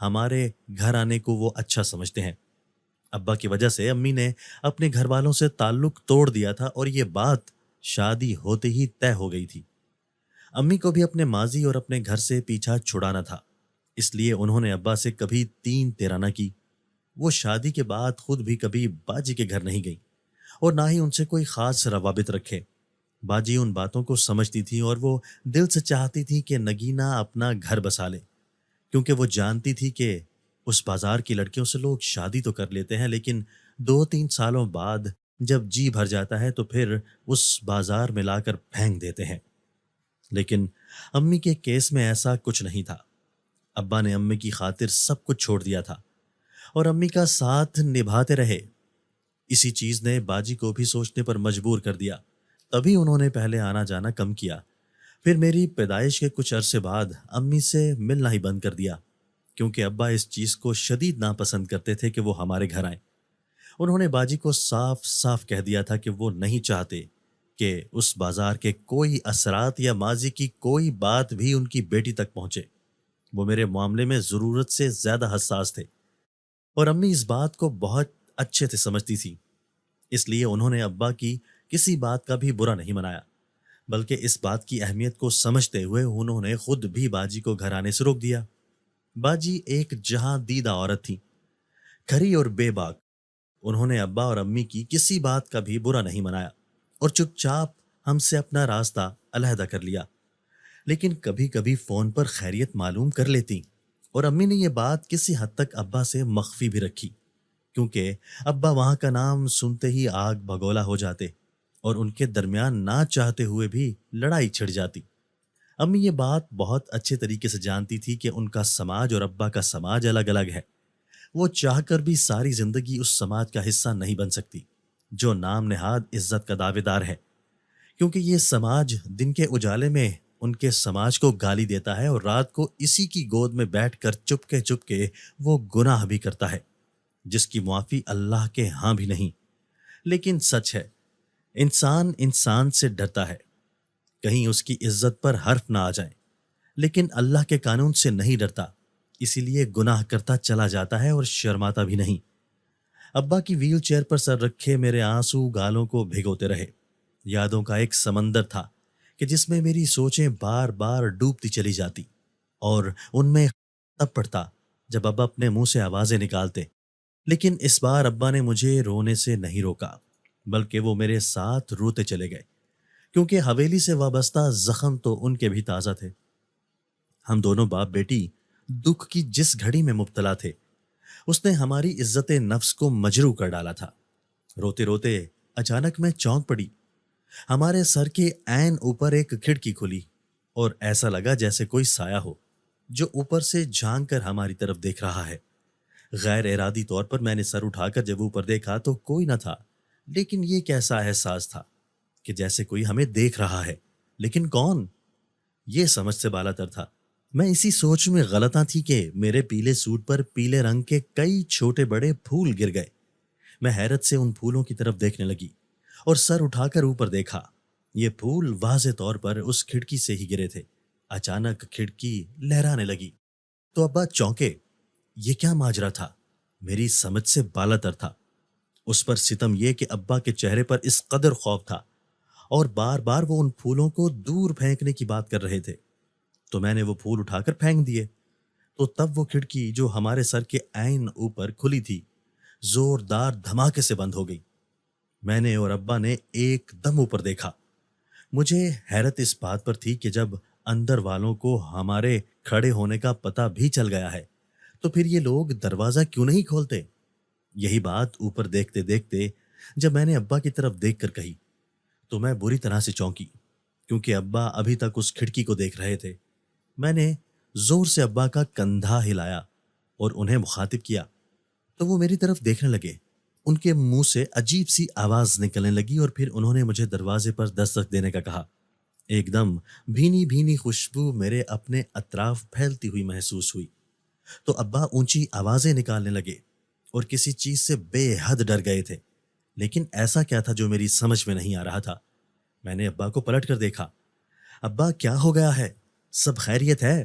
ہمارے گھر آنے کو وہ اچھا سمجھتے ہیں۔ ابا کی وجہ سے امی نے اپنے گھر والوں سے تعلق توڑ دیا تھا اور یہ بات شادی ہوتے ہی طے ہو گئی تھی۔ امی کو بھی اپنے ماضی اور اپنے گھر سے پیچھا چھڑانا تھا، اس لیے انہوں نے ابا سے کبھی تین تیرا نہ کی۔ وہ شادی کے بعد خود بھی کبھی باجی کے گھر نہیں گئی اور نہ ہی ان سے کوئی خاص روابط رکھے۔ باجی ان باتوں کو سمجھتی تھی اور وہ دل سے چاہتی تھی کہ نگینہ اپنا گھر بسا لے، کیونکہ وہ جانتی تھی کہ اس بازار کی لڑکیوں سے لوگ شادی تو کر لیتے ہیں، لیکن 2-3 سالوں بعد جب جی بھر جاتا ہے تو پھر اس بازار میں لا کر پھینک دیتے ہیں۔ لیکن امی کے کیس میں ایسا کچھ نہیں تھا۔ ابا نے امی کی خاطر سب کچھ چھوڑ دیا تھا اور امی کا ساتھ نبھاتے رہے۔ اسی چیز نے باجی کو بھی سوچنے پر مجبور کر دیا، تبھی انہوں نے پہلے آنا جانا کم کیا۔ پھر میری پیدائش کے کچھ عرصے بعد امی سے ملنا ہی بند کر دیا، کیونکہ ابا اس چیز کو شدید ناپسند کرتے تھے کہ وہ ہمارے گھر آئیں۔ انہوں نے باجی کو صاف صاف کہہ دیا تھا کہ وہ نہیں چاہتے کہ اس بازار کے کوئی اثرات یا ماضی کی کوئی بات بھی ان کی بیٹی تک پہنچے۔ وہ میرے معاملے میں ضرورت سے زیادہ حساس تھے اور امی اس بات کو بہت اچھے سے سمجھتی تھی، اس لیے انہوں نے ابا کی کسی بات کا بھی برا نہیں منایا، بلکہ اس بات کی اہمیت کو سمجھتے ہوئے انہوں نے خود بھی باجی کو گھر آنے سے روک دیا۔ باجی ایک جہاں دیدہ عورت تھی، کھری اور بے باک۔ انہوں نے ابا اور امی کی کسی بات کا بھی برا نہیں منایا اور چپ چاپ ہم سے اپنا راستہ علیحدہ کر لیا، لیکن کبھی کبھی فون پر خیریت معلوم کر لیتی، اور امی نے یہ بات کسی حد تک ابا سے مخفی بھی رکھی، کیونکہ ابا وہاں کا نام سنتے ہی آگ بھگولا ہو جاتے اور ان کے درمیان نہ چاہتے ہوئے بھی لڑائی چھڑ جاتی۔ امی یہ بات بہت اچھے طریقے سے جانتی تھی کہ ان کا سماج اور ابا کا سماج الگ الگ ہے۔ وہ چاہ کر بھی ساری زندگی اس سماج کا حصہ نہیں بن سکتی جو نام نہاد عزت کا دعوے دار ہے، کیونکہ یہ سماج دن کے اجالے میں ان کے سماج کو گالی دیتا ہے اور رات کو اسی کی گود میں بیٹھ کر چپ کے وہ گناہ بھی کرتا ہے جس کی معافی اللہ کے ہاں بھی نہیں۔ لیکن سچ ہے، انسان انسان سے ڈرتا ہے، کہیں اس کی عزت پر حرف نہ آ جائے، لیکن اللہ کے قانون سے نہیں ڈرتا، اسی لیے گناہ کرتا چلا جاتا ہے اور شرماتا بھی نہیں۔ ابا کی ویل چیئر پر سر رکھے میرے آنسو گالوں کو بھگوتے رہے۔ یادوں کا ایک سمندر تھا کہ جس میں میری سوچیں بار بار ڈوبتی چلی جاتی، اور ان میں تب پڑتا جب ابا اپنے منہ سے آوازیں نکالتے۔ لیکن اس بار ابا نے مجھے رونے سے نہیں روکا، بلکہ وہ میرے ساتھ روتے چلے گئے، کیونکہ حویلی سے وابستہ زخم تو ان کے بھی تازہ تھے۔ ہم دونوں باپ بیٹی دکھ کی جس گھڑی میں مبتلا تھے، اس نے ہماری عزت نفس کو مجروح کر ڈالا تھا۔ روتے روتے اچانک میں چونک پڑی۔ ہمارے سر کے عین اوپر ایک کھڑکی کھلی اور ایسا لگا جیسے کوئی سایہ ہو جو اوپر سے جھانک کر ہماری طرف دیکھ رہا ہے۔ غیر ارادی طور پر میں نے سر اٹھا کر جب اوپر دیکھا تو کوئی نہ تھا، لیکن یہ کیسا احساس تھا کہ جیسے کوئی ہمیں دیکھ رہا ہے، لیکن کون؟ یہ سمجھ سے بالا تر تھا۔ میں اسی سوچ میں غلطاں تھی کہ میرے پیلے سوٹ پر پیلے رنگ کے کئی چھوٹے بڑے پھول گر گئے۔ میں حیرت سے ان پھولوں کی طرف دیکھنے لگی اور سر اٹھا کر اوپر دیکھا۔ یہ پھول واضح طور پر اس کھڑکی سے ہی گرے تھے۔ اچانک کھڑکی لہرانے لگی تو ابا چونکے۔ یہ کیا ماجرا تھا؟ میری سمجھ سے بالا تر تھا۔ اس پر ستم یہ کہ ابا کے چہرے پر اس قدر خوف تھا اور بار بار وہ ان پھولوں کو دور پھینکنے کی بات کر رہے تھے، تو میں نے وہ پھول اٹھا کر پھینک دیے۔ تو تب وہ کھڑکی جو ہمارے سر کے عین اوپر کھلی تھی زوردار دھماکے سے بند ہو گئی۔ میں نے اور ابا نے ایک دم اوپر دیکھا۔ مجھے حیرت اس بات پر تھی کہ جب اندر والوں کو ہمارے کھڑے ہونے کا پتہ بھی چل گیا ہے تو پھر یہ لوگ دروازہ کیوں نہیں کھولتے؟ یہی بات اوپر دیکھتے دیکھتے جب میں نے ابا کی طرف دیکھ کر کہی تو میں بری طرح سے چونکی، کیونکہ ابا ابھی تک اس کھڑکی کو دیکھ رہے تھے۔ میں نے زور سے ابا کا کندھا ہلایا اور انہیں مخاطب کیا تو وہ میری طرف دیکھنے لگے۔ ان کے منہ سے عجیب سی آواز نکلنے لگی اور پھر انہوں نے مجھے دروازے پر دستک دینے کا کہا۔ ایک دم بھینی بھینی خوشبو میرے اپنے اطراف پھیلتی ہوئی محسوس ہوئی تو ابا اونچی آوازیں نکالنے لگے اور کسی چیز سے بے حد ڈر گئے تھے، لیکن ایسا کیا تھا جو میری سمجھ میں نہیں آ رہا تھا۔ میں نے ابا کو پلٹ کر دیکھا۔ ابا کیا ہو گیا ہے؟ سب خیریت ہے؟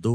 2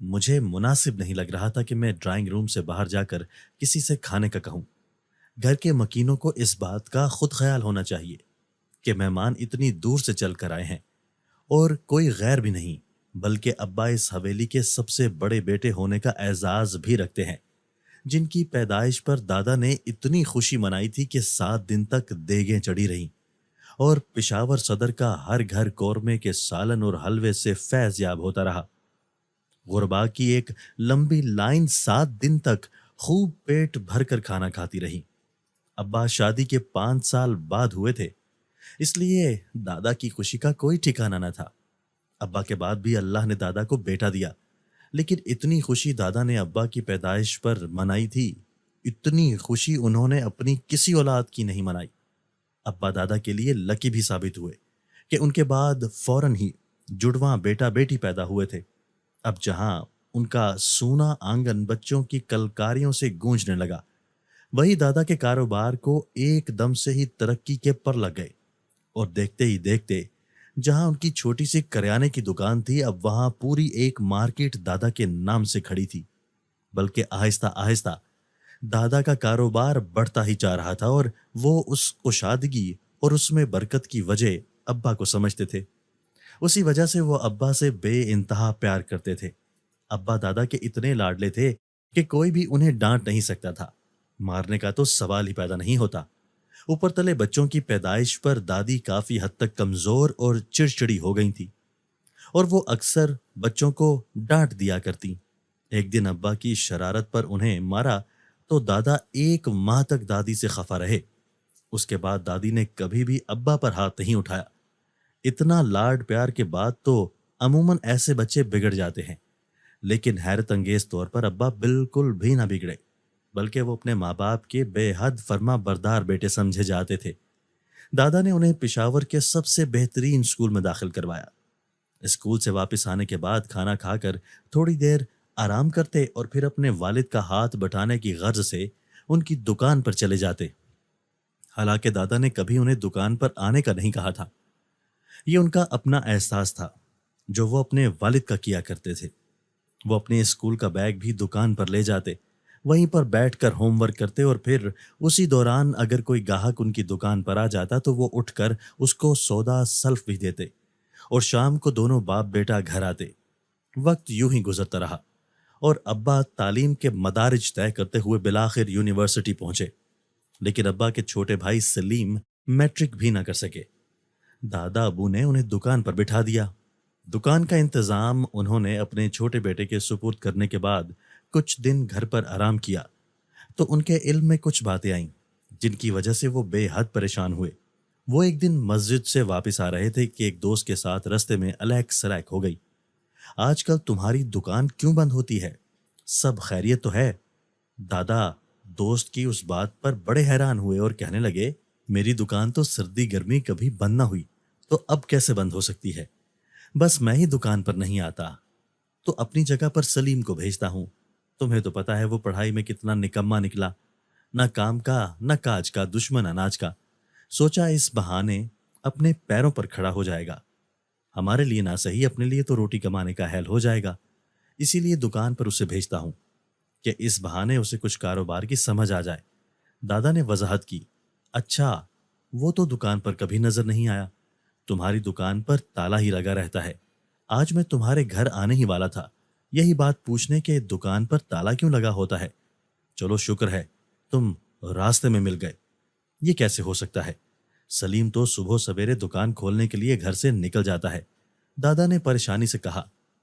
مجھے مناسب نہیں لگ رہا تھا کہ میں ڈرائنگ روم سے باہر جا کر کسی سے کھانے کا کہوں۔ گھر کے مکینوں کو اس بات کا خود خیال ہونا چاہیے کہ مہمان اتنی دور سے چل کر آئے ہیں، اور کوئی غیر بھی نہیں، بلکہ ابا اس حویلی کے سب سے بڑے بیٹے ہونے کا اعزاز بھی رکھتے ہیں، جن کی پیدائش پر دادا نے اتنی خوشی منائی تھی کہ 7 دن تک دیگیں چڑھی رہیں، اور پشاور صدر کا ہر گھر قورمے کے سالن اور حلوے سے فیض یاب ہوتا رہا۔ غربا کی ایک لمبی لائن 7 دن تک خوب پیٹ بھر کر کھانا کھاتی رہی۔ ابا شادی کے 5 سال بعد ہوئے تھے، اس لیے دادا کی خوشی کا کوئی ٹھکانہ نہ تھا۔ ابا کے بعد بھی اللہ نے دادا کو بیٹا دیا، لیکن اتنی خوشی دادا نے ابا کی پیدائش پر منائی تھی، اتنی خوشی انہوں نے اپنی کسی اولاد کی نہیں منائی۔ ابا دادا کے لیے لکی بھی ثابت ہوئے کہ ان کے بعد فوراً ہی جڑواں بیٹا بیٹی پیدا ہوئے تھے۔ اب جہاں ان کا سونا آنگن بچوں کی کلکاریوں سے گونجنے لگا، وہی دادا کے کاروبار کو ایک دم سے ہی ترقی کے پر لگ گئے، اور دیکھتے ہی دیکھتے جہاں ان کی چھوٹی سی کریانے کی دکان تھی، اب وہاں پوری ایک مارکیٹ دادا کے نام سے کھڑی تھی۔ بلکہ آہستہ آہستہ دادا کا کاروبار بڑھتا ہی جا رہا تھا، اور وہ اس کشادگی اور اس میں برکت کی وجہ ابا کو سمجھتے تھے۔ اسی وجہ سے وہ ابا سے بے انتہا پیار کرتے تھے۔ ابا دادا کے اتنے لاڈلے تھے کہ کوئی بھی انہیں ڈانٹ نہیں سکتا تھا، مارنے کا تو سوال ہی پیدا نہیں ہوتا۔ اوپر تلے بچوں کی پیدائش پر دادی کافی حد تک کمزور اور چڑچڑی ہو گئی تھی، اور وہ اکثر بچوں کو ڈانٹ دیا کرتی۔ ایک دن ابا کی شرارت پر انہیں مارا تو دادا 1 ماہ تک دادی سے خفا رہے۔ اس کے بعد دادی نے کبھی بھی ابا پر ہاتھ نہیں اٹھایا۔ اتنا لاڈ پیار کے بعد تو عموماً ایسے بچے بگڑ جاتے ہیں، لیکن حیرت انگیز طور پر ابا بالکل بھی نہ بگڑے، بلکہ وہ اپنے ماں باپ کے بے حد فرما بردار بیٹے سمجھے جاتے تھے۔ دادا نے انہیں پشاور کے سب سے بہترین اسکول میں داخل کروایا۔ اسکول سے واپس آنے کے بعد کھانا کھا کر تھوڑی دیر آرام کرتے، اور پھر اپنے والد کا ہاتھ بٹانے کی غرض سے ان کی دکان پر چلے جاتے۔ حالانکہ دادا نے کبھی انہیں دکان پر آنے کا نہیں کہا تھا، یہ ان کا اپنا احساس تھا جو وہ اپنے والد کا کیا کرتے تھے۔ وہ اپنے اسکول کا بیگ بھی دکان پر لے جاتے، وہیں پر بیٹھ کر ہوم ورک کرتے، اور پھر اسی دوران اگر کوئی گاہک ان کی دکان پر آ جاتا تو وہ اٹھ کر اس کو سودا سلف بھی دیتے، اور شام کو دونوں باپ بیٹا گھر آتے۔ وقت یوں ہی گزرتا رہا، اور ابا تعلیم کے مدارج طے کرتے ہوئے بالآخر یونیورسٹی پہنچے، لیکن ابا کے چھوٹے بھائی سلیم میٹرک بھی نہ کر سکے۔ دادا ابو نے انہیں دکان پر بٹھا دیا۔ دکان کا انتظام انہوں نے اپنے چھوٹے بیٹے کے سپرد کرنے کے بعد کچھ دن گھر پر آرام کیا، تو ان کے علم میں کچھ باتیں آئیں جن کی وجہ سے وہ بے حد پریشان ہوئے۔ وہ ایک دن مسجد سے واپس آ رہے تھے کہ ایک دوست کے ساتھ رستے میں الیک سلیک ہو گئی۔ آج کل تمہاری دکان کیوں بند ہوتی ہے؟ سب خیریت تو ہے؟ دادا دوست کی اس بات پر بڑے حیران ہوئے اور کہنے لگے، میری دکان تو سردی گرمی کبھی بند نہ ہوئی، تو اب کیسے بند ہو سکتی ہے؟ بس میں ہی دکان پر نہیں آتا تو اپنی جگہ پر سلیم کو بھیجتا ہوں۔ تمہیں تو پتا ہے وہ پڑھائی میں کتنا نکما نکلا، نہ کام کا نہ کاج کا، دشمن اناج کا۔ سوچا اس بہانے اپنے پیروں پر کھڑا ہو جائے گا، ہمارے لیے نہ صحیح اپنے لیے تو روٹی کمانے کا حل ہو جائے گا، اسی لیے دکان پر اسے بھیجتا ہوں کہ اس بہانے اسے کچھ کاروبار کی سمجھ آ جائے۔ دادا نے وضاحت کی، اچھا وہ تو دکان پر کبھی نظر نہیں آیا، تمہاری دکان پر تالا ہی لگا رہتا ہے۔ آج میں تمہارے گھر آنے ہی والا تھا یہی بات پوچھنے کہ دکان پر تالا کیوں لگا ہوتا ہے۔ چلو شکر ہے تم راستے میں مل گئے، یہ کیسے ہو سکتا ہے؟ سلیم تو صبح سویرے دکان کھولنے کے لیے گھر سے نکل جاتا ہے، دادا نے پریشانی سے کہا۔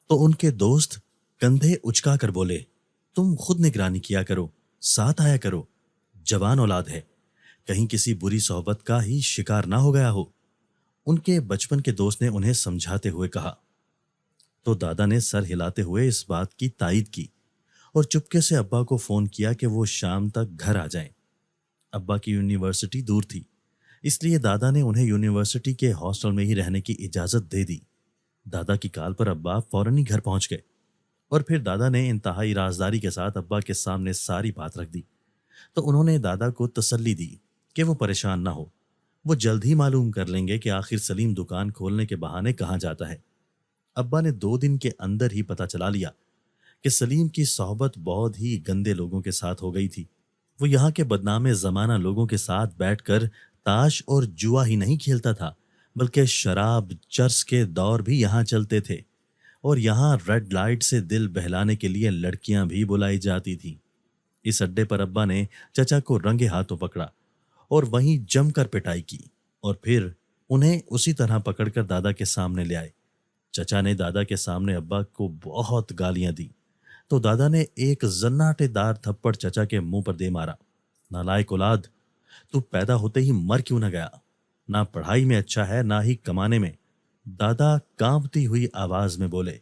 تو ان کے دوست کندھے اچکا کر بولے، تم خود نگرانی کیا کرو، ساتھ آیا کرو، جوان اولاد ہے، کہیں کسی بری صحبت کا ہی شکار نہ ہو گیا ہو۔ ان کے بچپن کے دوست نے انہیں سمجھاتے ہوئے کہا، تو دادا نے سر ہلاتے ہوئے اس بات کی تائید کی، اور چپکے سے ابا کو فون کیا کہ وہ شام تک گھر آ جائیں۔ ابا کی یونیورسٹی دور تھی، اس لیے دادا نے انہیں یونیورسٹی کے ہاسٹل میں ہی رہنے کی اجازت دے دی۔ دادا کی کال پر ابا فوراً ہی گھر پہنچ گئے، اور پھر دادا نے انتہائی رازداری کے ساتھ ابا کے سامنے ساری بات رکھ دی۔ تو انہوں نے دادا کو تسلی دی کہ وہ پریشان نہ ہو، وہ جلد ہی معلوم کر لیں گے کہ آخر سلیم دکان کھولنے کے بہانے کہاں جاتا ہے۔ ابا نے 2 دن کے اندر ہی پتہ چلا لیا، کہ سلیم کی صحبت بہت ہی گندے لوگوں کے ساتھ ہو گئی تھی۔ وہ یہاں کے بدنام زمانہ لوگوں کے ساتھ بیٹھ کر تاش اور جوا ہی نہیں کھیلتا تھا، بلکہ شراب چرس کے دور بھی یہاں چلتے تھے، اور یہاں ریڈ لائٹ سے دل بہلانے کے لیے لڑکیاں بھی بلائی جاتی تھیں۔ اس اڈے پر ابا نے چچا کو رنگے ہاتھوں پکڑا اور وہیں جم کر پٹائی کی، اور پھر انہیں اسی طرح پکڑ کر دادا کے سامنے لے آئے۔ چچا نے دادا کے سامنے ابا کو بہت گالیاں دی تو دادا نے ایک زناٹے دار تھپڑ چچا کے منہ پر دے مارا۔ نالائق اولاد، تو پیدا ہوتے ہی مر کیوں نہ گیا؟ نہ پڑھائی میں اچھا ہے نہ ہی کمانے میں، دادا کانپتی ہوئی آواز میں بولے۔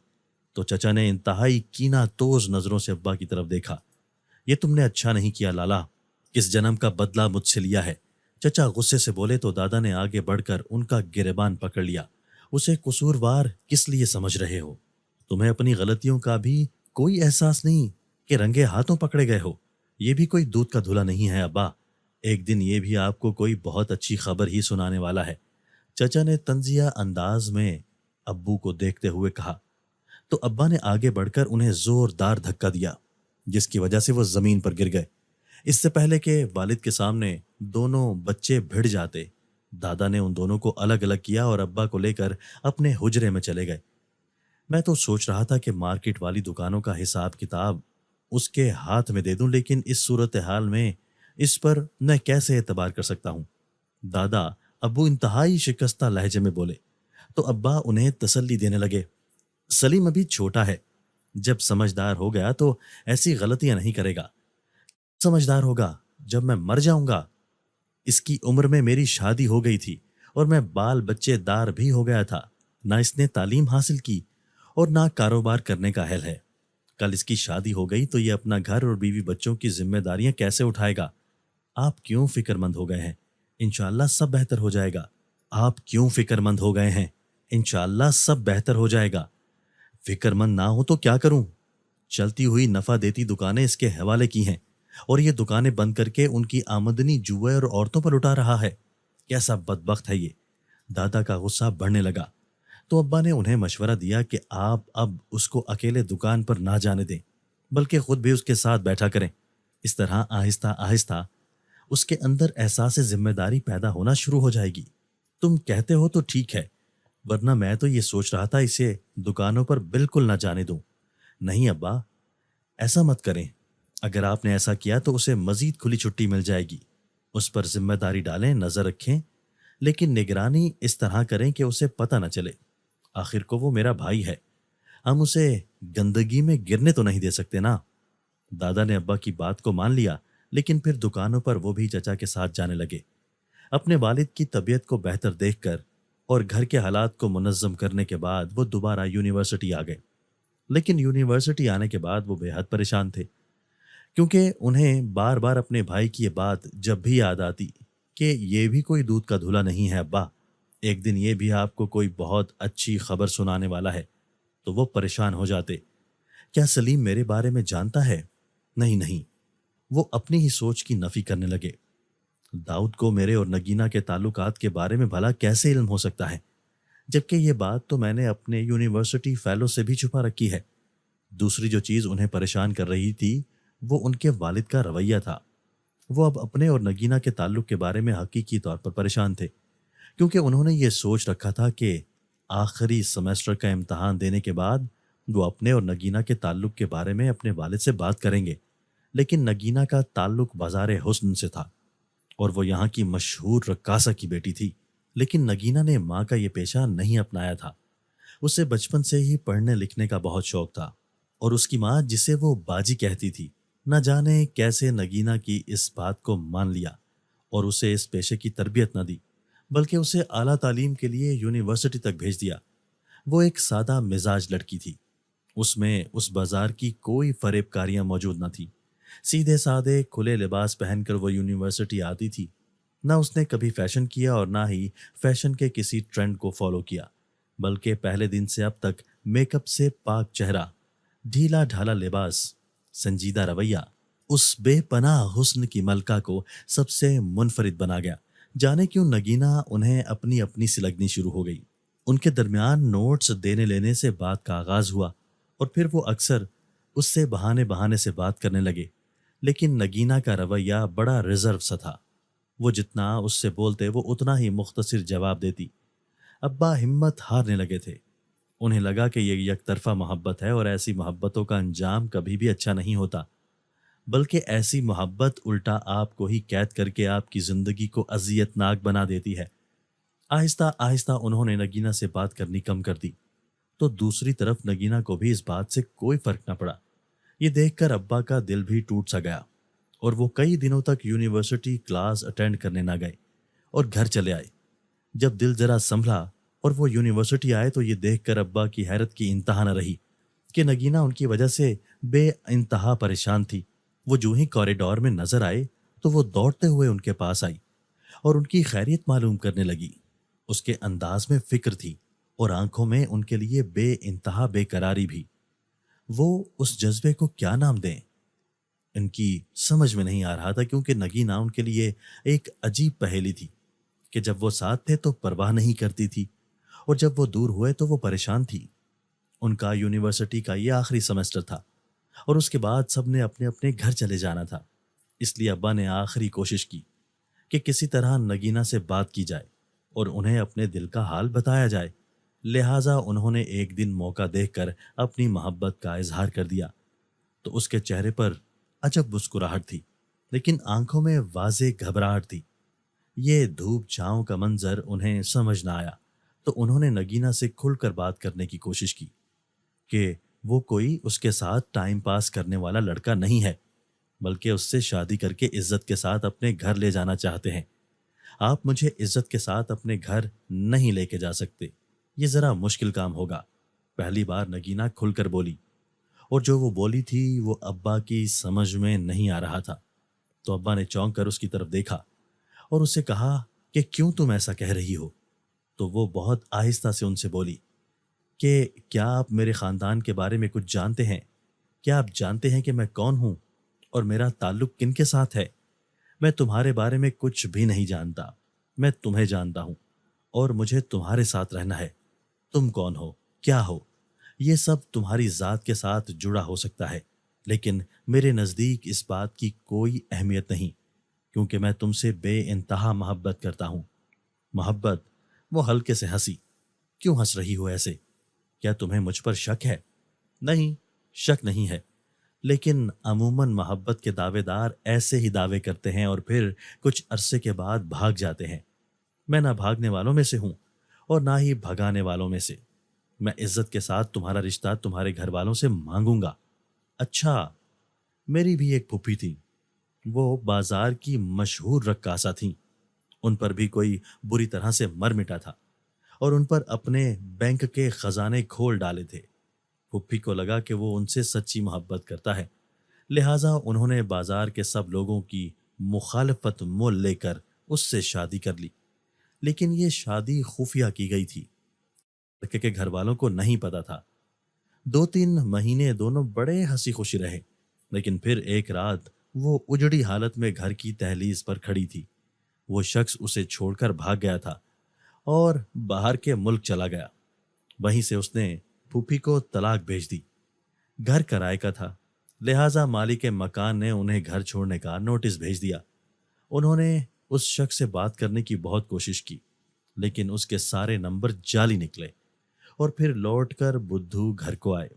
تو چچا نے انتہائی کینہ توز نظروں سے ابا کی طرف دیکھا۔ یہ تم نے اچھا نہیں کیا لالا، کس جنم کا بدلہ مجھ سے لیا ہے؟ چچا غصے سے بولے تو دادا نے آگے بڑھ کر ان کا گریبان پکڑ لیا۔ اسے قصوروار کس لیے سمجھ رہے ہو؟ تمہیں اپنی غلطیوں کا بھی کوئی احساس نہیں کہ رنگے ہاتھوں پکڑے گئے ہو؟ یہ بھی کوئی دودھ کا دھلا نہیں ہے ابا، ایک دن یہ بھی آپ کو کوئی بہت اچھی خبر ہی سنانے والا ہے، چچا نے طنزیہ انداز میں ابو کو دیکھتے ہوئے کہا۔ تو ابا نے آگے بڑھ کر انہیں زوردار دھکا دیا، جس کی وجہ سے وہ زمین پر گر گئے۔ اس سے پہلے کہ والد کے سامنے دونوں بچے بھڑ جاتے، دادا نے ان دونوں کو الگ الگ کیا اور ابا کو لے کر اپنے حجرے میں چلے گئے۔ میں تو سوچ رہا تھا کہ مارکیٹ والی دکانوں کا حساب کتاب اس کے ہاتھ میں دے دوں، لیکن اس صورتحال میں اس پر میں کیسے اعتبار کر سکتا ہوں؟ دادا ابو انتہائی شکستہ لہجے میں بولے تو ابا انہیں تسلی دینے لگے۔ سلیم ابھی چھوٹا ہے، جب سمجھدار ہو گیا تو ایسی غلطیاں نہیں کرے گا۔ سمجھدار ہوگا جب میں مر جاؤں گا؟ اس کی عمر میں میری شادی ہو گئی تھی اور میں بال بچے دار بھی ہو گیا تھا، نہ اس نے تعلیم حاصل کی اور نہ کاروبار کرنے کا اہل ہے۔ کل اس کی شادی ہو گئی تو یہ اپنا گھر اور بیوی بچوں کی ذمہ داریاں کیسے اٹھائے گا؟ آپ کیوں فکر مند ہو گئے ہیں؟ انشاءاللہ سب بہتر ہو جائے گا۔ آپ کیوں فکر مند ہو گئے ہیں؟ انشاءاللہ سب بہتر ہو جائے گا۔ فکر مند نہ ہو تو کیا کروں؟ چلتی ہوئی نفع دیتی دکانیں اس کے حوالے کی ہیں، اور یہ دکانیں بند کر کے ان کی آمدنی جوئے اور عورتوں پر اٹھا رہا ہے۔ کیسا بدبخت ہے یہ؟ دادا کا غصہ بڑھنے لگا تو ابا نے انہیں مشورہ دیا کہ آپ اب اس کو اکیلے دکان پر نہ جانے دیں، بلکہ خود بھی اس کے ساتھ بیٹھا کریں۔ اس طرح آہستہ آہستہ اس کے اندر احساس ذمہ داری پیدا ہونا شروع ہو جائے گی۔ تم کہتے ہو تو ٹھیک ہے، ورنہ میں تو یہ سوچ رہا تھا اسے دکانوں پر بالکل نہ جانے دوں۔ نہیں ابا، ایسا مت کریں، اگر آپ نے ایسا کیا تو اسے مزید کھلی چھٹی مل جائے گی۔ اس پر ذمہ داری ڈالیں، نظر رکھیں، لیکن نگرانی اس طرح کریں کہ اسے پتہ نہ چلے۔ آخر کو وہ میرا بھائی ہے، ہم اسے گندگی میں گرنے تو نہیں دے سکتے نا۔ دادا نے ابا کی بات کو مان لیا، لیکن پھر دکانوں پر وہ بھی چچا کے ساتھ جانے لگے۔ اپنے والد کی طبیعت کو بہتر دیکھ کر اور گھر کے حالات کو منظم کرنے کے بعد وہ دوبارہ یونیورسٹی آ گئے۔ لیکن یونیورسٹی آنے کے بعد وہ بے حد پریشان تھے، کیونکہ انہیں بار بار اپنے بھائی کی یہ بات جب بھی یاد آتی کہ یہ بھی کوئی دودھ کا دھلا نہیں ہے ابا، ایک دن یہ بھی آپ کو کوئی بہت اچھی خبر سنانے والا ہے، تو وہ پریشان ہو جاتے۔ کیا سلیم میرے بارے میں جانتا ہے؟ نہیں نہیں، وہ اپنی ہی سوچ کی نفی کرنے لگے۔ داؤد کو میرے اور نگینہ کے تعلقات کے بارے میں بھلا کیسے علم ہو سکتا ہے، جبکہ یہ بات تو میں نے اپنے یونیورسٹی فیلو سے بھی چھپا رکھی ہے۔ دوسری جو چیز انہیں پریشان کر رہی تھی وہ ان کے والد کا رویہ تھا۔ وہ اب اپنے اور نگینہ کے تعلق کے بارے میں حقیقی طور پر پریشان تھے، کیونکہ انہوں نے یہ سوچ رکھا تھا کہ آخری سمیسٹر کا امتحان دینے کے بعد وہ اپنے اور نگینہ کے تعلق کے بارے میں اپنے والد سے بات کریں گے۔ لیکن نگینہ کا تعلق بازار حسن سے تھا اور وہ یہاں کی مشہور رقاصہ کی بیٹی تھی، لیکن نگینہ نے ماں کا یہ پیشہ نہیں اپنایا تھا۔ اسے بچپن سے ہی پڑھنے لکھنے کا بہت شوق تھا، اور اس کی ماں جسے وہ باجی کہتی تھی، نہ جانے کیسے نگینہ کی اس بات کو مان لیا اور اسے اس پیشے کی تربیت نہ دی، بلکہ اسے اعلیٰ تعلیم کے لیے یونیورسٹی تک بھیج دیا۔ وہ ایک سادہ مزاج لڑکی تھی، اس میں اس بازار کی کوئی فریب کاریاں موجود نہ تھی۔ سیدھے سادے کھلے لباس پہن کر وہ یونیورسٹی آتی تھی۔ نہ اس نے کبھی فیشن کیا اور نہ ہی فیشن کے کسی ٹرینڈ کو فالو کیا، بلکہ پہلے دن سے اب تک میک اپ سے پاک چہرہ، ڈھیلا ڈھالا لباس، سنجیدہ رویہ اس بے پناہ حسن کی ملکہ کو سب سے منفرد بنا گیا۔ جانے کیوں نگینہ انہیں اپنی اپنی سی لگنی شروع ہو گئی۔ ان کے درمیان نوٹس دینے لینے سے بات کا آغاز ہوا، اور پھر وہ اکثر اس سے بہانے بہانے سے بات کرنے لگے، لیکن نگینہ کا رویہ بڑا ریزرو سا تھا۔ وہ جتنا اس سے بولتے وہ اتنا ہی مختصر جواب دیتی۔ ابا ہمت ہارنے لگے تھے۔ انہیں لگا کہ یہ یک طرفہ محبت ہے اور ایسی محبتوں کا انجام کبھی بھی اچھا نہیں ہوتا، بلکہ ایسی محبت الٹا آپ کو ہی قید کر کے آپ کی زندگی کو اذیت ناک بنا دیتی ہے۔ آہستہ آہستہ انہوں نے نگینہ سے بات کرنی کم کر دی، تو دوسری طرف نگینہ کو بھی اس بات سے کوئی فرق نہ پڑا۔ یہ دیکھ کر ابا کا دل بھی ٹوٹ سا گیا اور وہ کئی دنوں تک یونیورسٹی کلاس اٹینڈ کرنے نہ گئے اور گھر چلے آئے۔ جب دل ذرا سنبھلا اور وہ یونیورسٹی آئے تو یہ دیکھ کر ابا کی حیرت کی انتہا نہ رہی کہ نگینہ ان کی وجہ سے بے انتہا پریشان تھی۔ وہ جو ہی کوریڈور میں نظر آئے تو وہ دوڑتے ہوئے ان کے پاس آئی اور ان کی خیریت معلوم کرنے لگی۔ اس کے انداز میں فکر تھی اور آنکھوں میں ان کے لیے بے انتہا بے قراری بھی۔ وہ اس جذبے کو کیا نام دیں؟ ان کی سمجھ میں نہیں آ رہا تھا، کیونکہ نگینہ ان کے لیے ایک عجیب پہیلی تھی کہ جب وہ ساتھ تھے تو پرواہ نہیں کرتی تھی اور جب وہ دور ہوئے تو وہ پریشان تھی۔ ان کا یونیورسٹی کا یہ آخری سیمسٹر تھا اور اس کے بعد سب نے اپنے اپنے گھر چلے جانا تھا، اس لیے ابا نے آخری کوشش کی کہ کسی طرح نگینہ سے بات کی جائے اور انہیں اپنے دل کا حال بتایا جائے۔ لہٰذا انہوں نے ایک دن موقع دیکھ کر اپنی محبت کا اظہار کر دیا۔ تو اس کے چہرے پر عجب مسکراہٹ تھی، لیکن آنکھوں میں واضح گھبراہٹ تھی۔ یہ دھوپ چھاؤں کا منظر انہیں سمجھ نہ آیا، تو انہوں نے نگینہ سے کھل کر بات کرنے کی کوشش کی کہ وہ کوئی اس کے ساتھ ٹائم پاس کرنے والا لڑکا نہیں ہے، بلکہ اس سے شادی کر کے عزت کے ساتھ اپنے گھر لے جانا چاہتے ہیں۔ آپ مجھے عزت کے ساتھ اپنے گھر نہیں لے کے جا سکتے، یہ ذرا مشکل کام ہوگا۔ پہلی بار نگینہ کھل کر بولی، اور جو وہ بولی تھی وہ ابا کی سمجھ میں نہیں آ رہا تھا۔ تو ابا نے چونک کر اس کی طرف دیکھا اور اسے کہا کہ کیوں تم ایسا کہہ رہی ہو؟ تو وہ بہت آہستہ سے ان سے بولی کہ کیا آپ میرے خاندان کے بارے میں کچھ جانتے ہیں؟ کیا آپ جانتے ہیں کہ میں کون ہوں اور میرا تعلق کن کے ساتھ ہے؟ میں تمہارے بارے میں کچھ بھی نہیں جانتا، میں تمہیں جانتا ہوں اور مجھے تمہارے ساتھ رہنا ہے۔ تم کون ہو، کیا ہو، یہ سب تمہاری ذات کے ساتھ جڑا ہو سکتا ہے، لیکن میرے نزدیک اس بات کی کوئی اہمیت نہیں، کیونکہ میں تم سے بے انتہا محبت کرتا ہوں۔ محبت؟ وہ ہلکے سے ہنسی۔ کیوں ہنس رہی ہو ایسے؟ کیا تمہیں مجھ پر شک ہے؟ نہیں، شک نہیں ہے، لیکن عموماً محبت کے دعوے دار ایسے ہی دعوے کرتے ہیں اور پھر کچھ عرصے کے بعد بھاگ جاتے ہیں۔ میں نہ بھاگنے والوں میں سے ہوں اور نہ ہی بھگانے والوں میں سے۔ میں عزت کے ساتھ تمہارا رشتہ تمہارے گھر والوں سے مانگوں گا۔ اچھا، میری بھی ایک پھوپھی تھی، وہ بازار کی مشہور رقاصہ تھیں۔ ان پر بھی کوئی بری طرح سے مر مٹا تھا اور ان پر اپنے بینک کے خزانے کھول ڈالے تھے۔ پھوپھی کو لگا کہ وہ ان سے سچی محبت کرتا ہے، لہٰذا انہوں نے بازار کے سب لوگوں کی مخالفت مول لے کر اس سے شادی کر لی، لیکن یہ شادی خفیہ کی گئی تھی، لڑکے کے گھر والوں کو نہیں پتا تھا۔ 2-3 مہینے دونوں بڑے ہنسی خوشی رہے، لیکن پھر ایک رات وہ اجڑی حالت میں گھر کی دہلیز پر کھڑی تھی۔ وہ شخص اسے چھوڑ کر بھاگ گیا تھا اور باہر کے ملک چلا گیا۔ وہیں سے اس نے پھوپھی کو طلاق بھیج دی۔ گھر کرائے کا تھا، لہٰذا مالک مکان نے انہیں گھر چھوڑنے کا نوٹس بھیج دیا۔ انہوں نے اس شخص سے بات کرنے کی بہت کوشش کی، لیکن اس کے سارے نمبر جعلی نکلے اور پھر لوٹ کر بدھو گھر کو آئے۔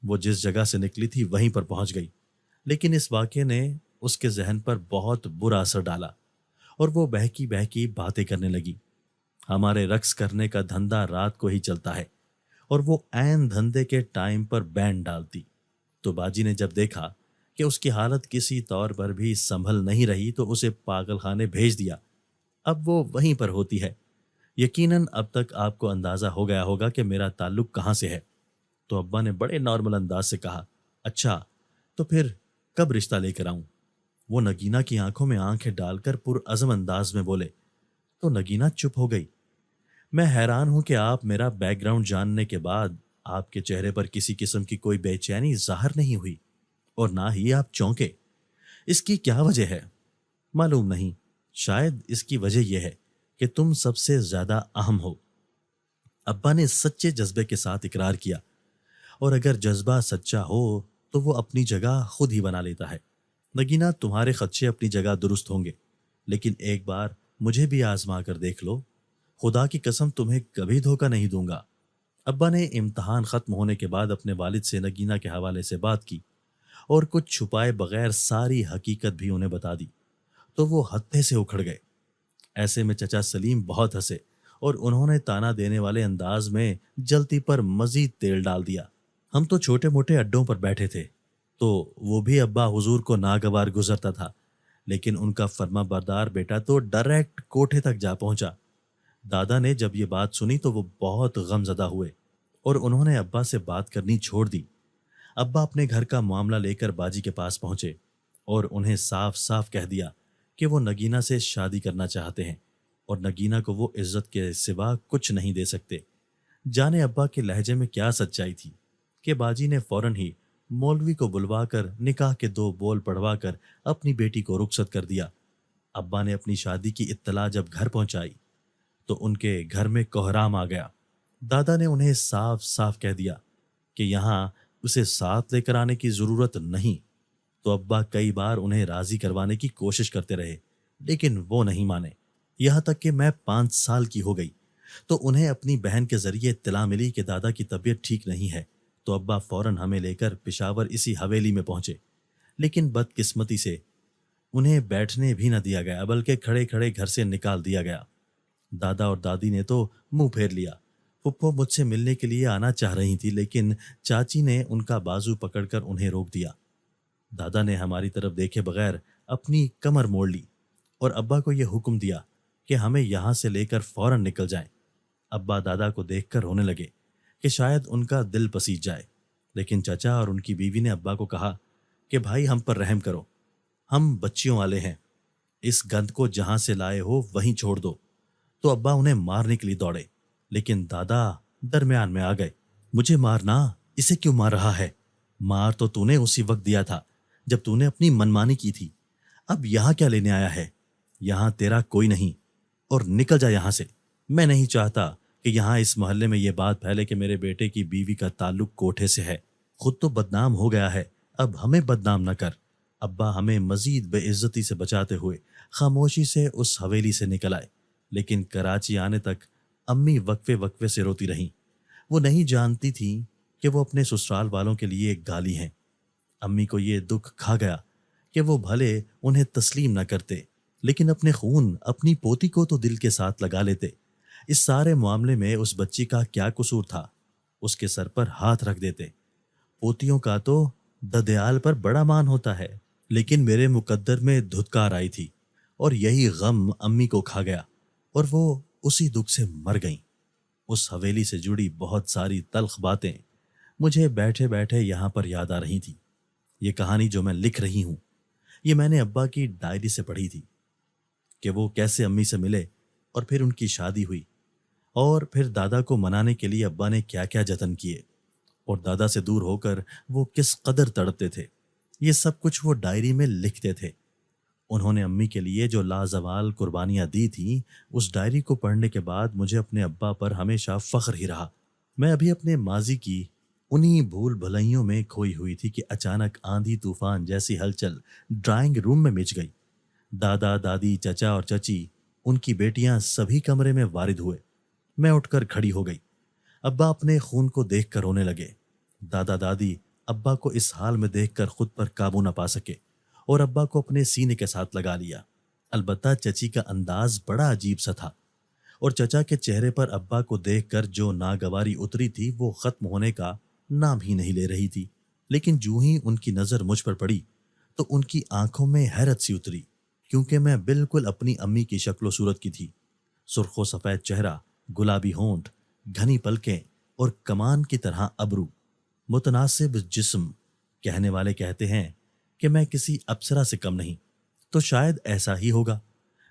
وہ جس جگہ سے نکلی تھی وہیں پر پہنچ گئی، لیکن اس واقعے نے اس کے ذہن پر بہت برا اثر ڈالا اور وہ بہکی بہکی باتیں کرنے لگی۔ ہمارے رقص کرنے کا دھندا رات کو ہی چلتا ہے اور وہ عین دھندے کے ٹائم پر بینڈ ڈالتی۔ تو باجی نے جب دیکھا کہ اس کی حالت کسی طور پر بھی سنبھل نہیں رہی تو اسے پاگل خانے بھیج دیا۔ اب وہ وہیں پر ہوتی ہے۔ یقیناً اب تک آپ کو اندازہ ہو گیا ہوگا کہ میرا تعلق کہاں سے ہے۔ تو ابا نے بڑے نارمل انداز سے کہا، اچھا تو پھر کب رشتہ لے کر آؤں؟ وہ نگینہ کی آنکھوں میں آنکھیں ڈال کر پرعزم انداز میں بولے۔ تو نگینہ چپ ہو گئی۔ میں حیران ہوں کہ آپ میرا بیک گراؤنڈ جاننے کے بعد آپ کے چہرے پر کسی قسم کی کوئی بے چینی ظاہر نہیں ہوئی اور نہ ہی آپ چونکے۔ اس کی کیا وجہ ہے؟ معلوم نہیں، شاید اس کی وجہ یہ ہے کہ تم سب سے زیادہ اہم ہو۔ ابا نے سچے جذبے کے ساتھ اقرار کیا، اور اگر جذبہ سچا ہو تو وہ اپنی جگہ خود ہی بنا لیتا ہے۔ نگینہ، تمہارے خدشے اپنی جگہ درست ہوں گے، لیکن ایک بار مجھے بھی آزما کر دیکھ لو۔ خدا کی قسم تمہیں کبھی دھوکہ نہیں دوں گا۔ ابا نے امتحان ختم ہونے کے بعد اپنے والد سے نگینہ کے حوالے سے بات کی اور کچھ چھپائے بغیر ساری حقیقت بھی انہیں بتا دی، تو وہ ہتھے سے اکھڑ گئے۔ ایسے میں چچا سلیم بہت ہنسے اور انہوں نے تانا دینے والے انداز میں جلتی پر مزید تیل ڈال دیا۔ ہم تو چھوٹے موٹے اڈوں پر بیٹھے تھے، تو وہ بھی ابا حضور کو ناگوار گزرتا تھا، لیکن ان کا فرما بردار بیٹا تو ڈائریکٹ کوٹھے تک جا پہنچا۔ دادا نے جب یہ بات سنی تو وہ بہت غم زدہ ہوئے اور انہوں نے ابا سے بات کرنی چھوڑ دی۔ ابا اپنے گھر کا معاملہ لے کر باجی کے پاس پہنچے اور انہیں صاف صاف کہہ دیا کہ وہ نگینہ سے شادی کرنا چاہتے ہیں اور نگینہ کو وہ عزت کے سوا کچھ نہیں دے سکتے۔ جانے ابا کے لہجے میں کیا سچائی تھی کہ باجی نے فوراً ہی مولوی کو بلوا کر نکاح کے 2 بول پڑھوا کر اپنی بیٹی کو رخصت کر دیا۔ ابا نے اپنی شادی کی اطلاع جب گھر پہنچائی تو ان کے گھر میں کوہرام آ گیا۔ دادا نے انہیں صاف صاف کہہ دیا کہ یہاں اسے ساتھ لے کر آنے کی ضرورت نہیں، تو ابا کئی بار انہیں راضی کروانے کی کوشش کرتے رہے، لیکن وہ نہیں مانے۔ یہاں تک کہ میں 5 سال کی ہو گئی تو انہیں اپنی بہن کے ذریعے اطلاع ملی کہ دادا کی طبیعت ٹھیک نہیں ہے، تو ابا فوراً ہمیں لے کر پشاور اسی حویلی میں پہنچے، لیکن بدقسمتی سے انہیں بیٹھنے بھی نہ دیا گیا بلکہ کھڑے کھڑے گھر سے نکال دیا گیا۔ دادا اور دادی نے تو منہ پھیر لیا۔ پھپھو مجھ سے ملنے کے لیے آنا چاہ رہی تھی، لیکن چاچی نے ان کا بازو پکڑ کر انہیں روک دیا۔ دادا نے ہماری طرف دیکھے بغیر اپنی کمر موڑ لی اور ابا کو یہ حکم دیا کہ ہمیں یہاں سے لے کر فوراً نکل جائیں۔ ابا دادا کو دیکھ کر رونے لگے کہ شاید ان کا دل پسیج جائے، لیکن چچا اور ان کی بیوی نے ابا کو کہا کہ بھائی ہم پر رحم کرو، ہم بچیوں والے ہیں، اس گند کو جہاں سے لائے ہو وہیں چھوڑ دو۔ تو ابا انہیں مارنے کے لیے دوڑے، لیکن دادا درمیان میں آ گئے۔ مجھے مارنا، اسے کیوں مار رہا ہے؟ مار تو تو نے اسی وقت دیا تھا جب تو نے اپنی منمانی کی تھی، اب یہاں کیا لینے آیا ہے؟ یہاں تیرا کوئی نہیں، اور نکل جا یہاں سے۔ میں نہیں چاہتا کہ یہاں اس محلے میں یہ بات پھیلے کہ میرے بیٹے کی بیوی کا تعلق کوٹھے سے ہے۔ خود تو بدنام ہو گیا ہے، اب ہمیں بدنام نہ کر۔ ابا ہمیں مزید بے عزتی سے بچاتے ہوئے خاموشی سے اس حویلی سے نکل آئے، لیکن کراچی آنے تک امی وقفے وقفے سے روتی رہیں۔ وہ نہیں جانتی تھی کہ وہ اپنے سسرال والوں کے لیے ایک گالی ہیں۔ امی کو یہ دکھ کھا گیا کہ وہ بھلے انہیں تسلیم نہ کرتے، لیکن اپنے خون، اپنی پوتی کو تو دل کے ساتھ لگا لیتے۔ اس سارے معاملے میں اس بچی کا کیا قصور تھا؟ اس کے سر پر ہاتھ رکھ دیتے۔ پوتیوں کا تو ددیال پر بڑا مان ہوتا ہے، لیکن میرے مقدر میں دھتکار آئی تھی اور یہی غم امی کو کھا گیا اور وہ اسی دکھ سے مر گئیں۔ اس حویلی سے جڑی بہت ساری تلخ باتیں مجھے بیٹھے بیٹھے یہاں پر یاد آ رہی تھی۔ یہ کہانی جو میں لکھ رہی ہوں، یہ میں نے ابا کی ڈائری سے پڑھی تھی کہ وہ کیسے امی سے ملے اور پھر ان کی شادی ہوئی، اور پھر دادا کو منانے کے لیے ابا نے کیا کیا جتن کیے اور دادا سے دور ہو کر وہ کس قدر تڑپتے تھے۔ یہ سب کچھ وہ ڈائری میں لکھتے تھے۔ انہوں نے امی کے لیے جو لازوال قربانیاں دی تھیں، اس ڈائری کو پڑھنے کے بعد مجھے اپنے ابا پر ہمیشہ فخر ہی رہا۔ میں ابھی اپنے ماضی کی انہی بھول بھلائیوں میں کھوئی ہوئی تھی کہ اچانک آندھی طوفان جیسی ہلچل ڈرائنگ روم میں مچ گئی۔ دادا، دادی، چچا اور چچی، ان کی بیٹیاں سبھی کمرے میں وارد ہوئے۔ میں اٹھ کر کھڑی ہو گئی۔ ابا اپنے خون کو دیکھ کر رونے لگے۔ دادا دادی ابا کو اس حال میں دیکھ کر خود پر قابو نہ پا سکے اور ابا کو اپنے سینے کے ساتھ لگا لیا۔ البتہ چچی کا انداز بڑا عجیب سا تھا، اور چچا کے چہرے پر ابا کو دیکھ کر جو ناگواری اتری تھی وہ ختم ہونے کا نام ہی نہیں لے رہی تھی۔ لیکن جو ہی ان کی نظر مجھ پر پڑی تو ان کی آنکھوں میں حیرت سی اتری، کیونکہ میں بالکل اپنی امی کی شکل و صورت کی تھی۔ سرخ و سفید چہرہ، گلابی ہونٹ، گھنی پلکیں اور کمان کی طرح ابرو، متناسب جسم۔ کہنے والے کہتے ہیں کہ میں کسی اپسرا سے کم نہیں، تو شاید ایسا ہی ہوگا،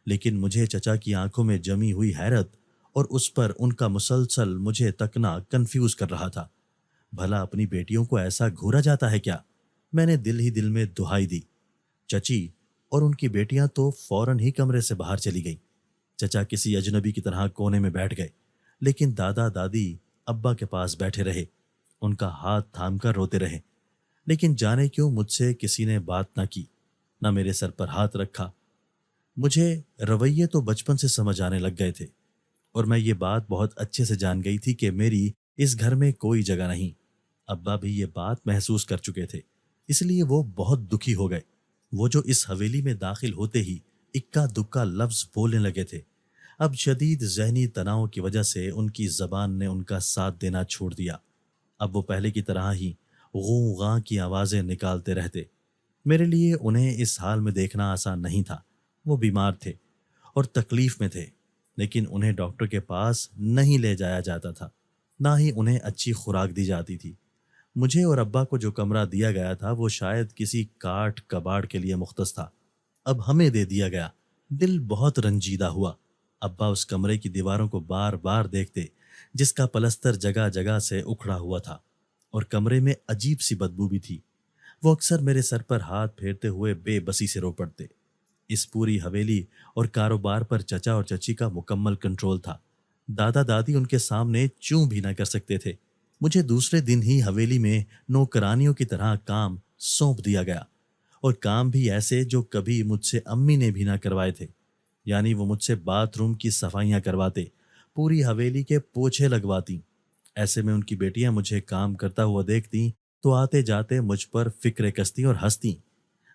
لیکن مجھے چچا کی آنکھوں میں جمی ہوئی حیرت اور اس پر ان کا مسلسل مجھے تکنا کنفیوز کر رہا تھا۔ بھلا اپنی بیٹیوں کو ایسا گھورا جاتا ہے کیا؟ میں نے دل ہی دل میں دہائی دی۔ چچی اور ان کی بیٹیاں تو فوراً ہی کمرے سے باہر چلی گئی۔ چچا کسی اجنبی کی طرح کونے میں بیٹھ گئے، لیکن دادا دادی ابا کے پاس بیٹھے رہے، ان کا ہاتھ تھام کر روتے رہے۔ لیکن جانے کیوں مجھ سے کسی نے بات نہ کی، نہ میرے سر پر ہاتھ رکھا۔ مجھے رویے تو بچپن سے سمجھ آنے لگ گئے تھے، اور میں یہ بات بہت اچھے سے جان گئی تھی کہ میری اس گھر میں کوئی جگہ نہیں۔ ابا بھی یہ بات محسوس کر چکے تھے، اس لیے وہ بہت دکھی ہو گئے۔ وہ جو اس حویلی میں داخل ہوتے ہی اکا دکا لفظ بولنے لگے تھے۔ اب شدید ذہنی تناؤ کی وجہ سے ان کی زبان نے ان کا ساتھ دینا چھوڑ دیا۔ اب وہ پہلے کی طرح ہی غوں غاں کی آوازیں نکالتے رہتے۔ میرے لیے انہیں اس حال میں دیکھنا آسان نہیں تھا۔ وہ بیمار تھے اور تکلیف میں تھے، لیکن انہیں ڈاکٹر کے پاس نہیں لے جایا جاتا تھا، نہ ہی انہیں اچھی خوراک دی جاتی تھی۔ مجھے اور ابا کو جو کمرہ دیا گیا تھا وہ شاید کسی کاٹ کباڑ کے لیے مختص تھا، اب ہمیں دے دیا گیا۔ دل بہت رنجیدہ ہوا۔ ابا اس کمرے کی دیواروں کو بار بار دیکھتے، جس کا پلستر جگہ جگہ سے اکھڑا ہوا تھا، اور کمرے میں عجیب سی بدبو بھی تھی۔ وہ اکثر میرے سر پر ہاتھ پھیرتے ہوئے بے بسی سے رو پڑتے۔ اس پوری حویلی اور کاروبار پر چچا اور چچی کا مکمل کنٹرول تھا۔ دادا دادی ان کے سامنے چوں بھی نہ کر سکتے تھے۔ مجھے دوسرے دن ہی حویلی میں نوکرانیوں کی طرح کام سونپ دیا گیا، اور کام بھی ایسے جو کبھی مجھ سے امی نے بھی نہ کروائے تھے۔ یعنی وہ مجھ سے باتھ روم کی صفائیاں کرواتے، پوری حویلی کے پوچھے لگواتی۔ ایسے میں ان کی بیٹیاں مجھے کام کرتا ہوا دیکھتی تو آتے جاتے مجھ پر فکرے کستی اور ہنستی۔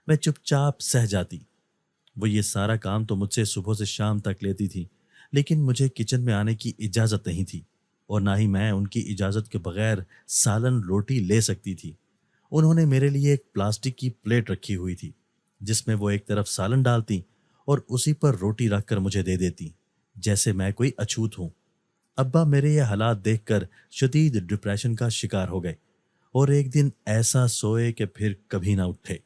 میں چپ چاپ سہ جاتی۔ وہ یہ سارا کام تو مجھ سے صبح سے شام تک لیتی تھی، لیکن مجھے کچن میں آنے کی اجازت نہیں تھی، اور نہ ہی میں ان کی اجازت کے بغیر سالن روٹی لے سکتی تھی۔ انہوں نے میرے لیے ایک پلاسٹک کی پلیٹ رکھی ہوئی تھی، جس میں وہ ایک طرف سالن ڈالتی اور اسی پر روٹی رکھ کر مجھے دے دیتی، جیسے میں کوئی اچھوت ہوں۔ ابا میرے یہ حالات دیکھ کر شدید ڈپریشن کا شکار ہو گئے، اور ایک دن ایسا سوئے کہ پھر کبھی نہ اٹھے۔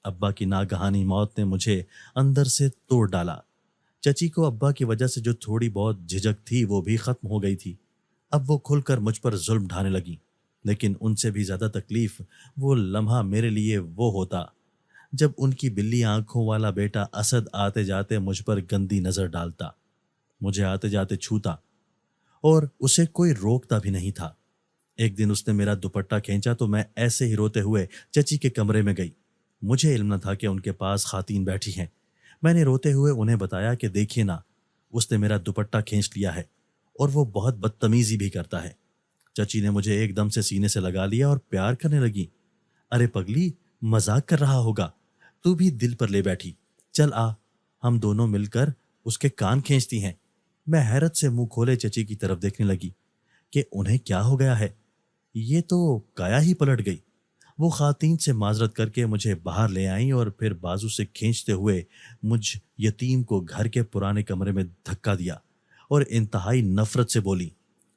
ابا کی ناگہانی موت نے مجھے اندر سے توڑ ڈالا۔ چچی کو ابا کی وجہ سے جو تھوڑی بہت جھجک تھی وہ بھی ختم ہو گئی تھی۔ اب وہ کھل کر مجھ پر ظلم ڈھانے لگی، لیکن ان سے بھی زیادہ تکلیف وہ لمحہ میرے لیے وہ ہوتا جب ان کی بلی آنکھوں والا بیٹا اسد آتے جاتے مجھ پر گندی نظر ڈالتا، مجھے آتے جاتے چھوتا، اور اسے کوئی روکتا بھی نہیں تھا۔ ایک دن اس نے میرا دوپٹہ کھینچا تو میں ایسے ہی روتے ہوئے چچی کے کمرے میں گئی۔ مجھے علم نہ تھا کہ ان کے پاس خواتین بیٹھی ہیں۔ میں نے روتے ہوئے انہیں بتایا کہ دیکھیے نا، اس نے میرا دوپٹہ کھینچ لیا ہے، اور وہ بہت بدتمیزی بھی کرتا ہے۔ چچی نے مجھے ایک دم سے سینے سے لگا لیا اور پیار کرنے لگی۔ ارے پگلی، مذاق کر رہا ہوگا، تو بھی دل پر لے بیٹھی، چل آ، ہم دونوں مل کر اس کے کان کھینچتی ہیں۔ میں حیرت سے منہ کھولے چچی کی طرف دیکھنے لگی کہ انہیں کیا ہو گیا ہے، یہ تو کایا ہی پلٹ گئی۔ وہ خواتین سے معذرت کر کے مجھے باہر لے آئیں اور پھر بازو سے کھینچتے ہوئے مجھ یتیم کو گھر کے پرانے کمرے میں دھکا دیا، اور انتہائی نفرت سے بولی،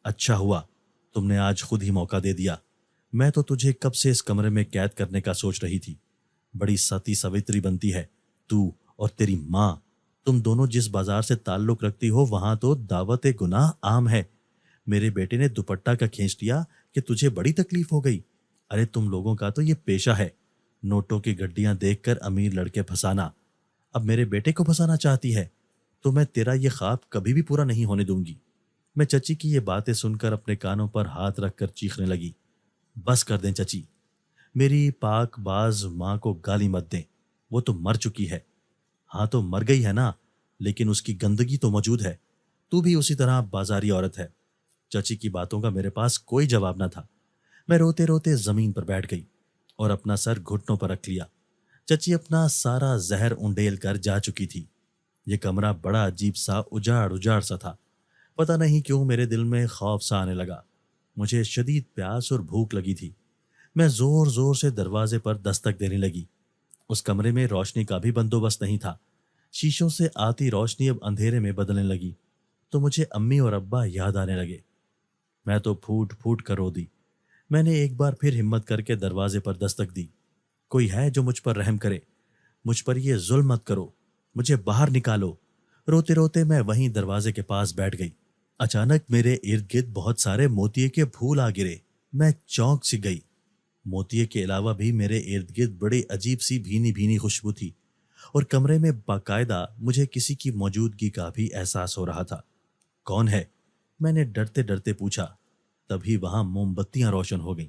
اچھا ہوا تم نے آج خود ہی موقع دے دیا، میں تو تجھے کب سے اس کمرے میں قید کرنے کا سوچ رہی تھی۔ بڑی ستی سوتری بنتی ہے تو اور تیری ماں۔ تم دونوں جس بازار سے تعلق رکھتی ہو وہاں تو دعوت گناہ عام ہے۔ میرے بیٹے نے دوپٹہ کا کھینچ لیا کہ تجھے بڑی تکلیف ہو گئی۔ ارے تم لوگوں کا تو یہ پیشہ ہے، نوٹوں کی گڈیاں دیکھ کر امیر لڑکے پھنسانا۔ اب میرے بیٹے کو پھنسانا چاہتی ہے تو میں تیرا یہ خواب کبھی بھی پورا نہیں ہونے دوں گی۔ میں چچی کی یہ باتیں سن کر اپنے کانوں پر ہاتھ رکھ کر چیخنے لگی، بس کر دیں چچی، میری پاک باز ماں کو گالی مت دیں، وہ تو مر چکی ہے۔ ہاں تو مر گئی ہے نا، لیکن اس کی گندگی تو موجود ہے، تو بھی اسی طرح بازاری عورت ہے۔ چچی کی باتوں کا میرے پاس کوئی جواب نہ تھا۔ میں روتے روتے زمین پر بیٹھ گئی اور اپنا سر گھٹنوں پر رکھ لیا۔ چچی اپنا سارا زہر انڈیل کر جا چکی تھی۔ یہ کمرہ بڑا عجیب سا اجاڑ اجاڑ سا تھا۔ پتہ نہیں کیوں میرے دل میں خوف سا آنے لگا۔ مجھے شدید پیاس اور بھوک لگی تھی۔ میں زور زور سے دروازے پر دستک دینے لگی۔ اس کمرے میں روشنی کا بھی بندوبست نہیں تھا۔ شیشوں سے آتی روشنی اب اندھیرے میں بدلنے لگی تو مجھے امی اور ابا یاد آنے لگے۔ میں تو پھوٹ پھوٹ کر رو دی۔ میں نے ایک بار پھر ہمت کر کے دروازے پر دستک دی۔ کوئی ہے جو مجھ پر رحم کرے، مجھ پر یہ ظلم مت کرو، مجھے باہر نکالو۔ روتے روتے میں وہیں دروازے کے پاس بیٹھ گئی۔ اچانک میرے ارد گرد بہت سارے موتیے کے پھول آ گرے۔ میں چونک سی گئی۔ موتیے کے علاوہ بھی میرے ارد گرد بڑی عجیب سی بھینی بھینی خوشبو تھی، اور کمرے میں باقاعدہ مجھے کسی کی موجودگی کا بھی احساس ہو رہا تھا۔ کون ہے؟ میں نے ڈرتے ڈرتے پوچھا۔ تبھی وہاں موم بتیاں روشن ہو گئیں۔